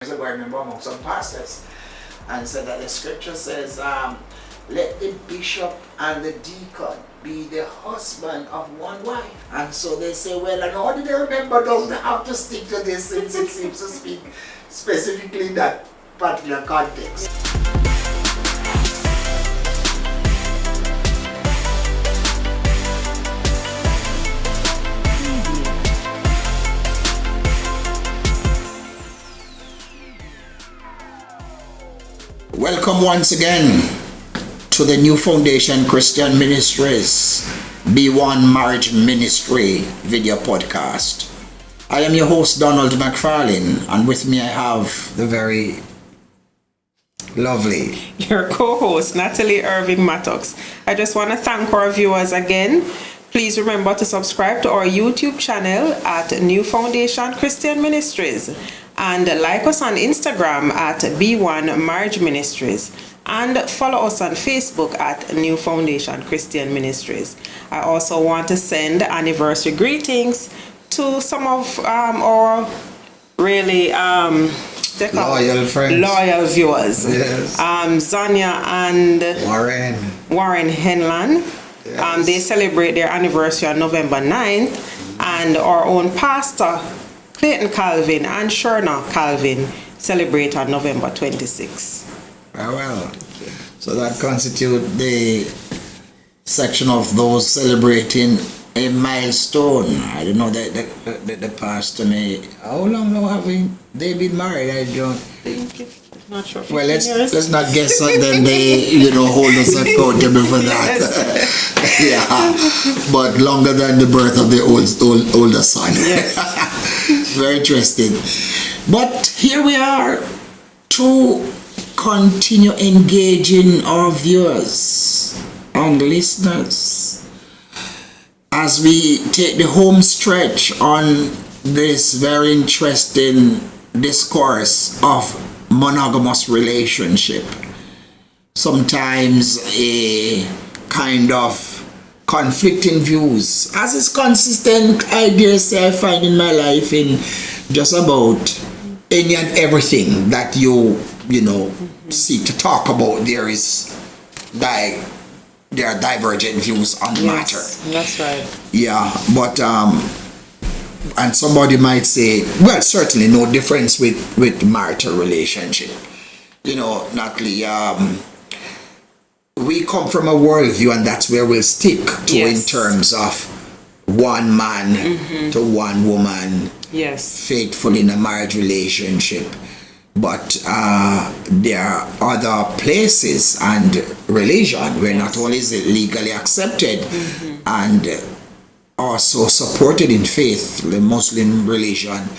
I remember among some pastors and said that the scripture says, let the bishop and the deacon be the husband of one wife. And so they say, well, an ordinary member doesn't have to stick to this since it seems to speak specifically in that particular context. Welcome once again to the New Foundation Christian Ministries B1 Marriage Ministry video podcast. I am your host Donald McFarlane, and with me I have the very lovely your co-host Natalie Irving Mattox. I just want to thank our viewers again. Please remember to subscribe to our YouTube channel at New Foundation Christian Ministries and like us on Instagram at B1 Marriage Ministries and follow us on Facebook at New Foundation Christian Ministries. I also want to send anniversary greetings to some of our really loyal friends, loyal viewers. Yes. Zanya and Warren Henlan. Yes. They celebrate their anniversary on November 9th, and our own pastor Clayton Calvin and Sherna Calvin celebrate on November 26th. Well, so that constitutes the section of those celebrating a milestone. I don't know that the pastor may. How long now have they been married? I don't think it's not sure. Well, let's not guess and then they hold us accountable for that. Yeah, but longer than the birth of the older son. Yes. Very interesting. But here we are to continue engaging our viewers and listeners as we take the home stretch on this very interesting discourse of monogamous relationship. Sometimes a kind of conflicting views, as is consistent, I dare say, I find in my life in just about any and everything that you seek to talk about. There are divergent views on the matter. That's right. Yeah, but and somebody might say, well, certainly no difference with marital relationship. Natalie, we come from a worldview, and that's where we'll stick to. Yes. In terms of one man to one woman, yes, faithful in a marriage relationship. But there are other places and religion where not only is it legally accepted and also supported in faith, the Muslim religion,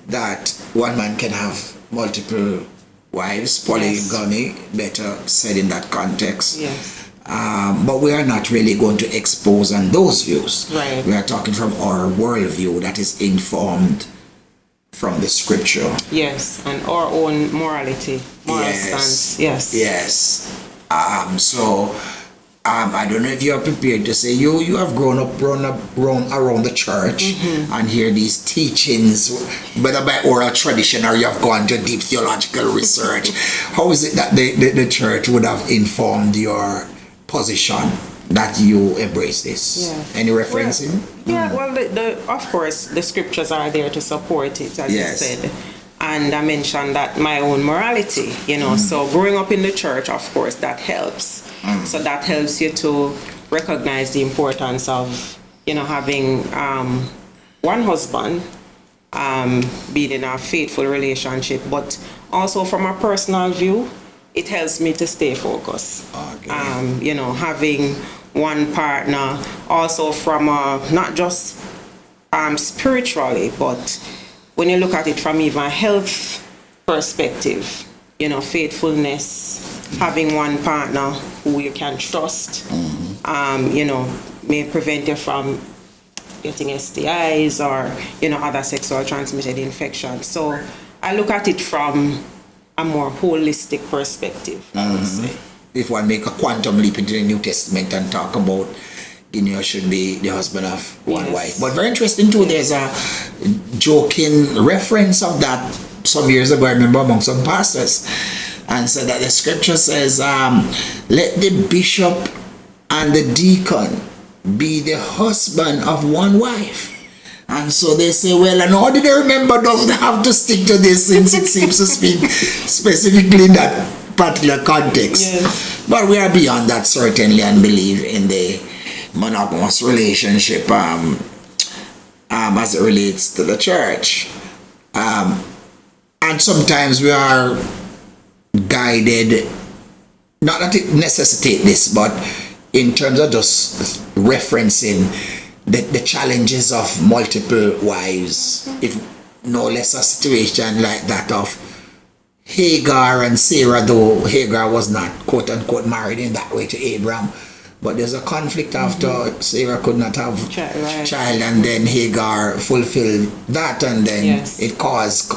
that one man can have multiple wives, polygamy, better said in that context. Yes. But we are not really going to expose on those views. Right. We are talking from our worldview that is informed from the scripture. Yes, and our own moral stance. Yes. Yes. I don't know if you are prepared to say you have grown up around the church and hear these teachings, whether by oral tradition or you have gone to deep theological research. How is it that the church would have informed your position that you embrace this? Yeah. Any referencing? Well, of course, the scriptures are there to support it, as Yes. you said. And I mentioned that my own morality, so growing up in the church, of course, that helps. So that helps you to recognize the importance of, having one husband, being in a faithful relationship. But also from a personal view, it helps me to stay focused. Okay. Having one partner, also from not just spiritually, but when you look at it from even a health perspective, faithfulness, having one partner who you can trust, may prevent you from getting STIs or, other sexual transmitted infections. So I look at it from a more holistic perspective, I would say. If one make a quantum leap into the New Testament and talk about should be the husband of one wife. But very interesting too, there's a joking reference of that some years ago, I remember among some pastors, and said that the scripture says, let the bishop and the deacon be the husband of one wife. And so they say, well, and how did they remember doesn't have to stick to this, since it seems to speak specifically in that particular context. Yes. But we are beyond that, certainly, and believe in the monogamous relationship as it relates to the church. And sometimes we are guided, not that it necessitates this, but in terms of just referencing the challenges of multiple wives, if no less a situation like that of Hagar and Sarah, though Hagar was not quote unquote married in that way to Abraham, but there's a conflict after Sarah could not have child, and then Hagar fulfilled that, and then it caused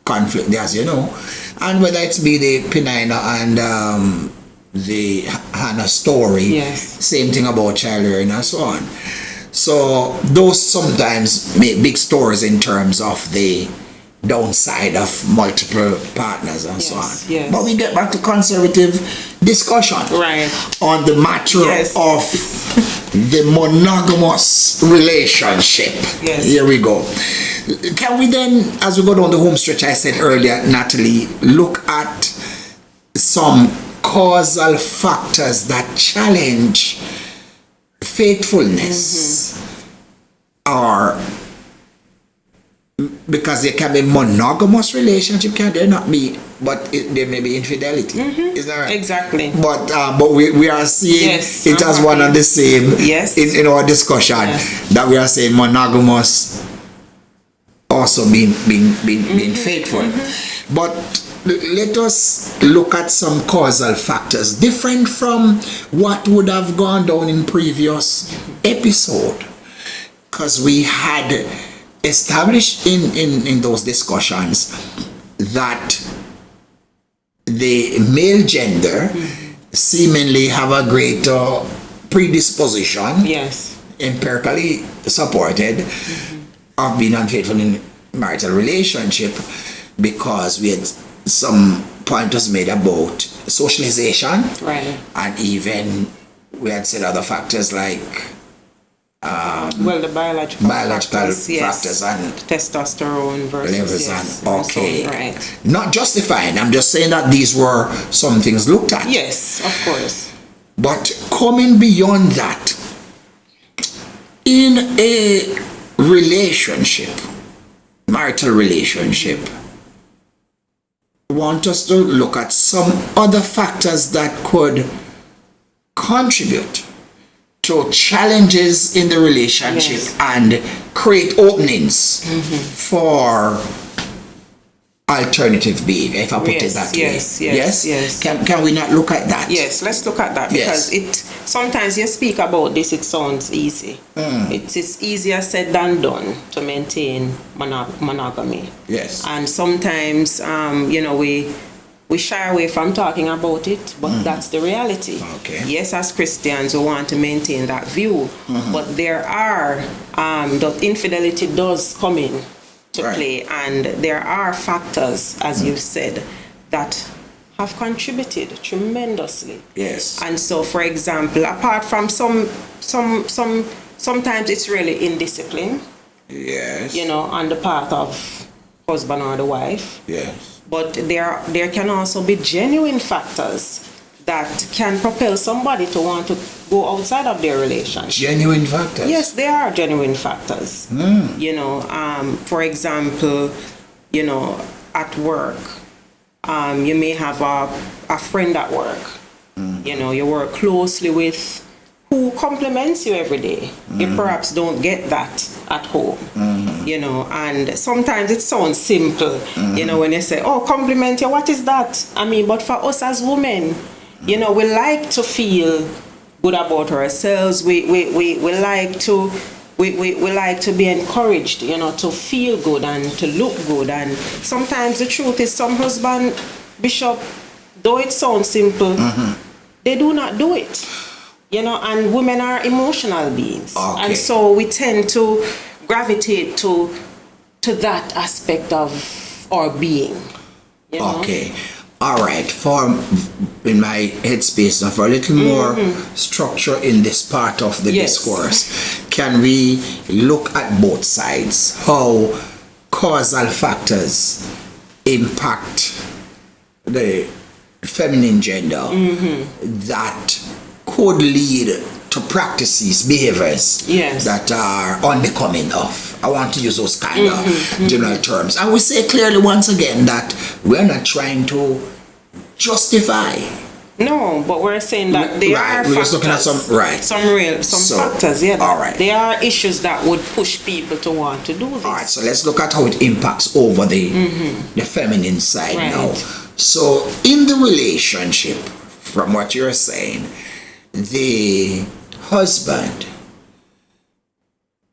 conflict, as you know. And whether it's be the Penina and the Hannah story, same thing about child rearing and so on. So those sometimes make big stories in terms of the downside of multiple partners and so on. Yes. But we get back to conservative discussion on the matter of the monogamous relationship. Here we go. Can we then, as we go down the home stretch, I said earlier, Natalie, look at some causal factors that challenge faithfulness, or because there can be monogamous relationship, can there not be, but there may be infidelity. Is that right? Exactly. But we are seeing it as one and the same in our discussion, that we are saying monogamous also being faithful. But let us look at some causal factors different from what would have gone down in previous episode, because we had established in those discussions that the male gender seemingly have a greater predisposition, empirically supported, of being unfaithful in marital relationship, because we had some pointers made about socialization, and even we had said other factors like the biological factors and testosterone versus levels not justifying. I'm just saying that these were some things looked at. Yes, of course. But coming beyond that, in a relationship, marital relationship, want us to look at some other factors that could contribute to challenges in the relationship and create openings for alternative behavior, if I put it that way. Yes. Can we not look at that? Yes, let's look at that, because it sometimes you speak about this, it sounds easy. It is easier said than done to maintain monogamy. Yes. And sometimes we shy away from talking about it, but that's the reality. Yes, as Christians we want to maintain that view, but there are the infidelity does come in to play, and there are factors, as you've said, that have contributed tremendously. Yes. And so, for example, apart from sometimes it's really indiscipline. Yes. On the part of husband or the wife. Yes. But there can also be genuine factors that can propel somebody to want to go outside of their relationship. Genuine factors? Yes, there are genuine factors. For example, at work, you may have a friend at work, you work closely with, who compliments you every day. You perhaps don't get that at home, and sometimes it sounds simple, when you say, oh, compliment you, what is that? But for us as women, we like to feel good about ourselves. We like to we like to be encouraged, to feel good and to look good. And sometimes the truth is, some husband, Bishop, though it sounds simple, they do not do it. And women are emotional beings. And so we tend to gravitate to that aspect of or being. You know? Okay. All right. For in my headspace now, for a little more structure in this part of the discourse, can we look at both sides? How causal factors impact the feminine gender that could lead to practices, behaviors that are unbecoming of. I want to use those kind of general terms. And we say clearly once again that we're not trying to justify. No, but we're saying that there are we're factors. just looking at some factors, yeah. All right. There are issues that would push people to want to do this. All right, so let's look at how it impacts over the feminine side now. So in the relationship, from what you're saying, the husband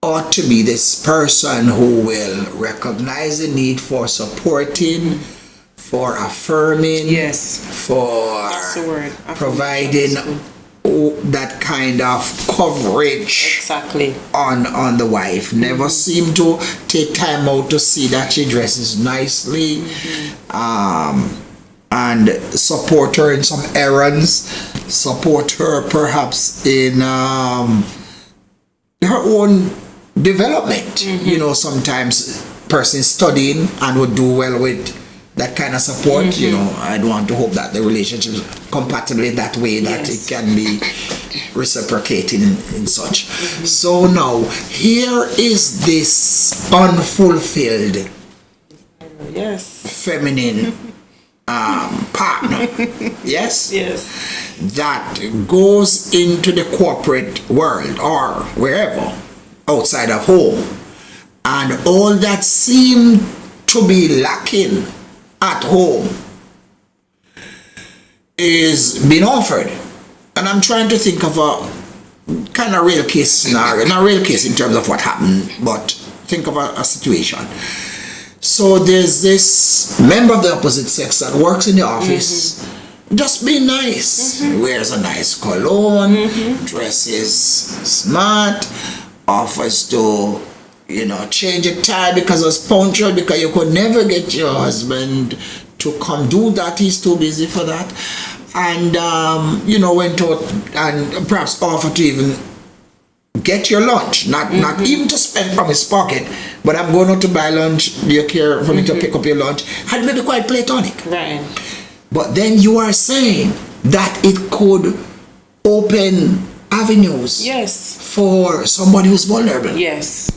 ought to be this person who will recognize the need for supporting, for affirming, for that's the word. providing that kind of coverage on the wife. Never seem to take time out to see that she dresses nicely, and support her in some errands, support her perhaps in her own development. You know, sometimes person studying and would do well with that kind of support. You know, I'd want to hope that the relationship is compatible in that way, that it can be reciprocating in such. So now, here is this unfulfilled feminine partner, that goes into the corporate world or wherever outside of home, and all that seemed to be lacking at home is being offered. And I'm trying to think of a kind of real case scenario, not real case in terms of what happened, but think of a situation. So there's this member of the opposite sex that works in the office, just being nice, wears a nice cologne, dresses smart, offers to, change a tie because it's punctual, because you could never get your husband to come do that, he's too busy for that. And, went out and perhaps offered to even get your lunch, not even to spend from his pocket, but I'm going out to buy lunch, do you care for me to pick up your lunch? And maybe quite platonic. Right. But then you are saying that it could open avenues for somebody who's vulnerable. Yes.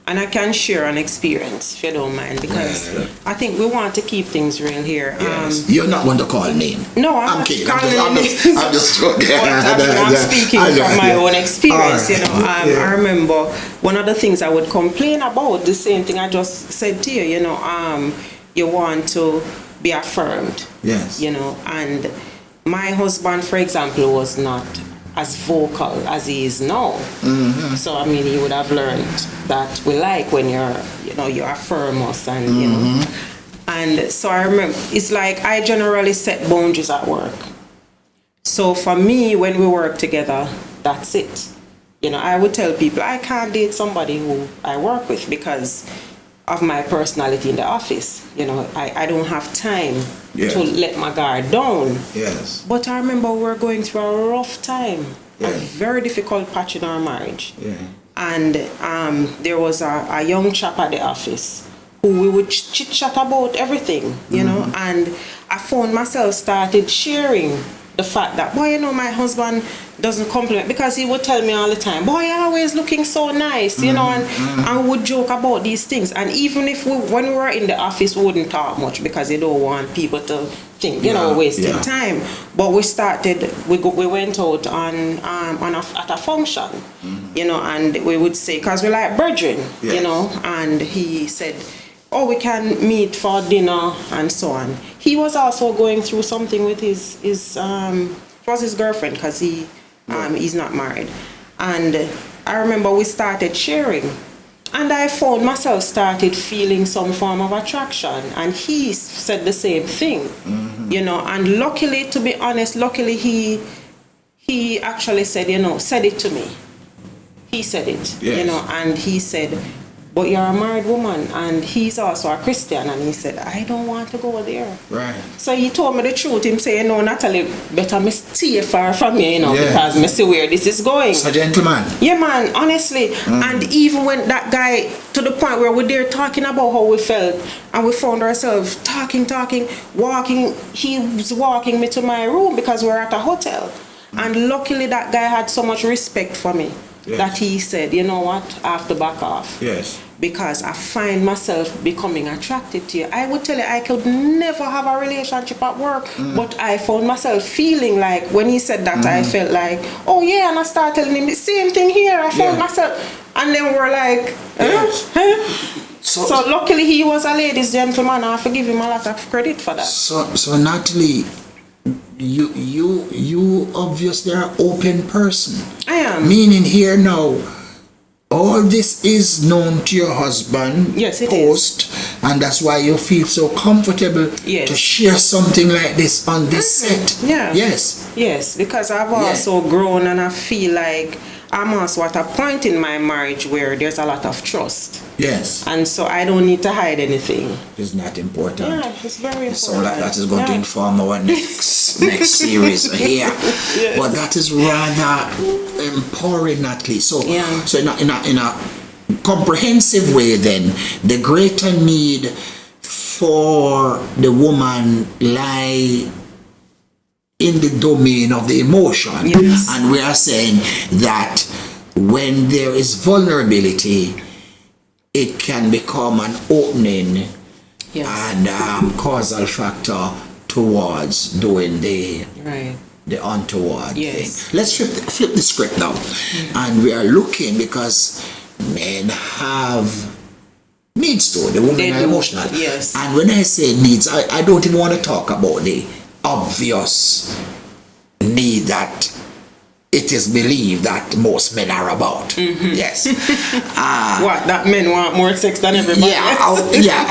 And I can share an experience, if you don't mind, because I think we want to keep things real here. Yes. You're not going to call name. No, I'm kidding. I'm just joking. I'm speaking from my own experience. I remember one of the things I would complain about, the same thing I just said to you. You want to be affirmed. Yes. And my husband, for example, was not as vocal as he is now. So he would have learned that we like when you affirm us, and and so I remember it's like I generally set boundaries at work. So for me, when we work together, that's it. I would tell people I can't date somebody who I work with because of my personality in the office. I don't have time to let my guard down. Yes. But I remember we were going through a rough time, a very difficult patch in our marriage. Yeah. And there was a young chap at the office who we would chit-chat about everything, and I found myself started sharing the fact that, boy, my husband doesn't compliment, because he would tell me all the time, boy, you're always looking so nice, and we would joke about these things. And even if when we were in the office, we wouldn't talk much because you don't want people to think, wasting time. But we went out at a function, and we would say, because we like brethren, and he said, oh, we can meet for dinner and so on. He was also going through something with his girlfriend, because he's not married. And I remember we started sharing, and I found myself started feeling some form of attraction, and he said the same thing, and luckily, to be honest, he actually said, said it to me. He said it, and he said, but you're a married woman, and he's also a Christian, and he said, I don't want to go there. Right. So he told me the truth. Him say, Natalie, better me stay far from you, because me see where this is going. So gentleman. Yeah, man, honestly. And even when that guy, to the point where we're there talking about how we felt, and we found ourselves talking, walking, he was walking me to my room because we're at a hotel. And luckily that guy had so much respect for me. Yes. That he said, you know what, I have to back off. Yes. Because I find myself becoming attracted to you. I would tell you I could never have a relationship at work, but I found myself feeling like, when he said that, I felt like, oh yeah, and I started telling him the same thing here. I found myself, and then we're like, So luckily he was a ladies' gentleman, and I have to give him a lot of credit for that. So Natalie, you obviously are an open person. I am. Meaning here now, all this is known to your husband. Yes, it is. And that's why you feel so comfortable to share something like this on this set. Yeah. Yes. Yes, because I've also grown, and I feel like I'm also at a point in my marriage where there's a lot of trust. Yes. And so I don't need to hide anything. It's not important. Yeah, it's very important. So that is going to inform our next series here. Yes. But that is rather empowering, Natalie. So in a comprehensive way then, the greater need for the woman lie in the domain of the emotion. Yes. And we are saying that when there is vulnerability, it can become an opening and causal factor towards doing the untoward thing. Let's flip the script now. And we are looking, because men have needs too. The women are emotional. Yes. And when I say needs, I don't even want to talk about the obvious need that it is believed that most men are about. Yes. What, that men want more sex than everybody else?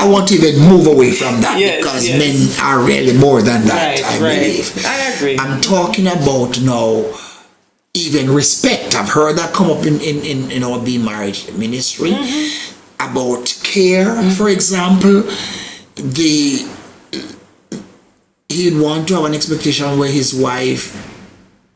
I want to even move away from that, because men are really more than that, I believe. I agree. I'm talking about now even respect. I've heard that come up in our Be Marriage ministry, about care, for example. He'd want to have an expectation where his wife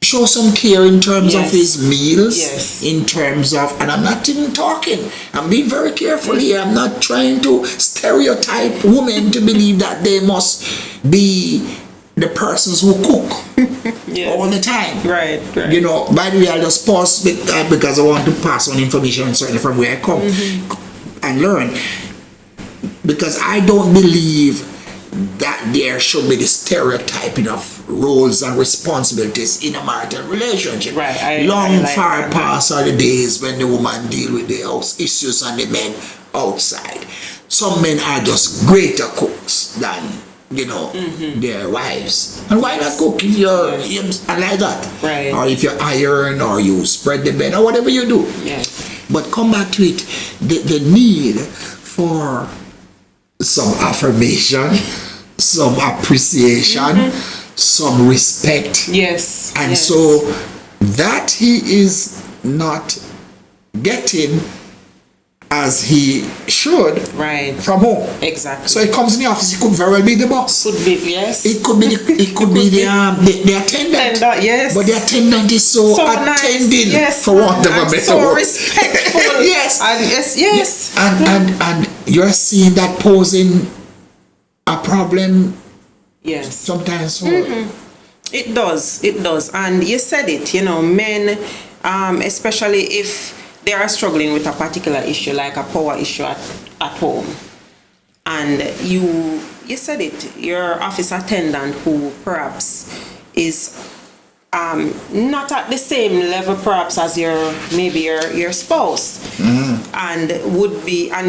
show some care in terms of his meals, in terms of, and I'm not even talking, I'm being very careful here, I'm not trying to stereotype women to believe that they must be the persons who cook all the time. Right. You know, by the way, I'll just pause because I want to pass on information certainly from where I come and learn, because I don't believe that there should be the stereotyping of roles and responsibilities in a marital relationship. Far past are the days when the woman deal with the house issues and the men outside. Some men are just greater cooks than their wives. And why not cook if you're like that? Right. Or if you iron, or you spread the bed, or whatever you do. Yes. But come back to it, the need for some affirmation, some appreciation, some respect. Yes. And so that he is not getting as he should from home. Exactly. So he comes in the office, he could very well be the boss. Could be, yes. It could be the attendant. Yes. But the attendant is so attending, nice. for want of a better so word. Respectful. Yes. And yes. And you're seeing that posing a problem. Yes. Sometimes. It does. And you said it, men, especially if they are struggling with a particular issue, like a power issue at home. And you said it, your office attendant who perhaps is not at the same level perhaps as your spouse, and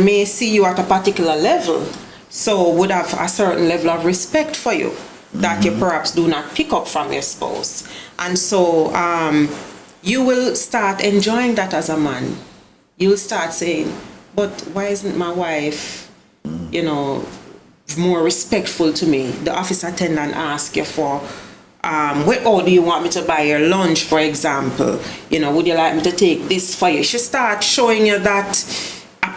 may see you at a particular level, so would have a certain level of respect for you that you perhaps do not pick up from your spouse. And so you will start enjoying that as a man. You'll start saying, but why isn't my wife, more respectful to me? The office attendant asks you for, do you want me to buy your lunch, for example? Would you like me to take this for you? She starts showing you that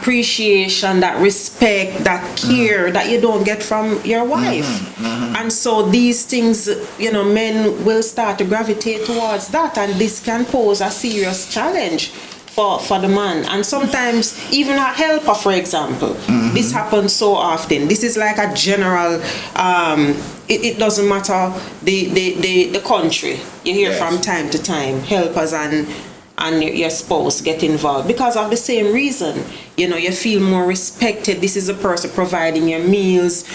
appreciation, that respect, that care that you don't get from your wife. And so these things, men will start to gravitate towards that, and this can pose a serious challenge for the man. And sometimes even a helper, for example, this happens so often. This is like a general, it doesn't matter the country. You hear from time to time helpers and your spouse get involved because of the same reason. You feel more respected. This is a person providing your meals,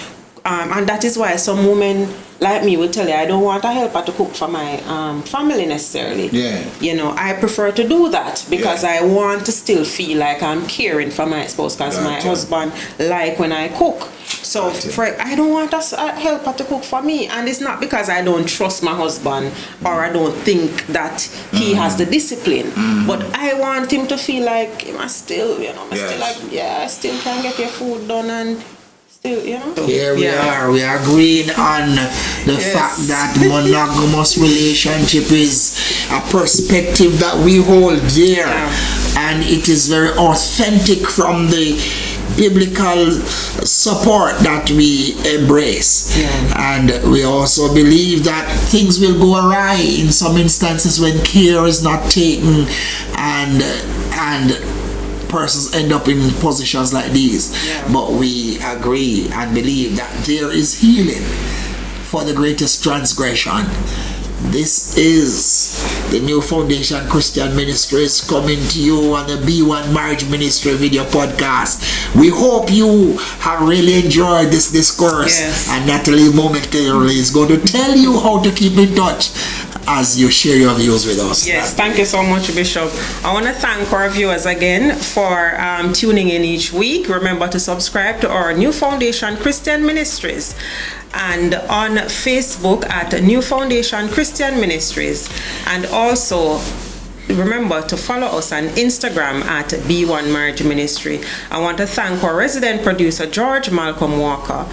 and that is why some women like me will tell you, I don't want a helper to cook for my family necessarily. I prefer to do that because I want to still feel like I'm caring for my spouse, because my husband like when I cook. So I don't want a helper to cook for me, and it's not because I don't trust my husband or I don't think that he has the discipline, but I want him to feel like I still, I still can get your food done, and here we are. We are agreeing on the fact that monogamous relationship is a perspective that we hold dear, and it is very authentic from the biblical support that we embrace. And we also believe that things will go awry in some instances when care is not taken, and persons end up in positions like these. But we agree and believe that there is healing for the greatest transgression. This is the New Foundation Christian Ministries coming to you on the B1 Marriage Ministry video podcast. We hope you have really enjoyed this discourse, and Natalie momentarily is going to tell you how to keep in touch as you share your views with us. Thank you so much, Bishop. I want to thank our viewers again for tuning in each week. Remember to subscribe to our New Foundation Christian Ministries, and on Facebook at New Foundation Christian Ministries, and also remember to follow us on Instagram at B1 Marriage Ministry. I want to thank our resident producer George Malcolm Walker,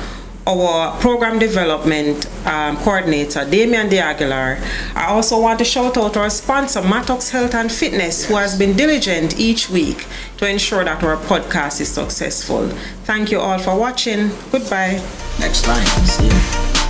our program development coordinator Damian De Aguilar. I also want to shout out our sponsor Mattox Health and Fitness, who has been diligent each week to ensure that our podcast is successful. Thank you all for watching. Goodbye. Next time. See you.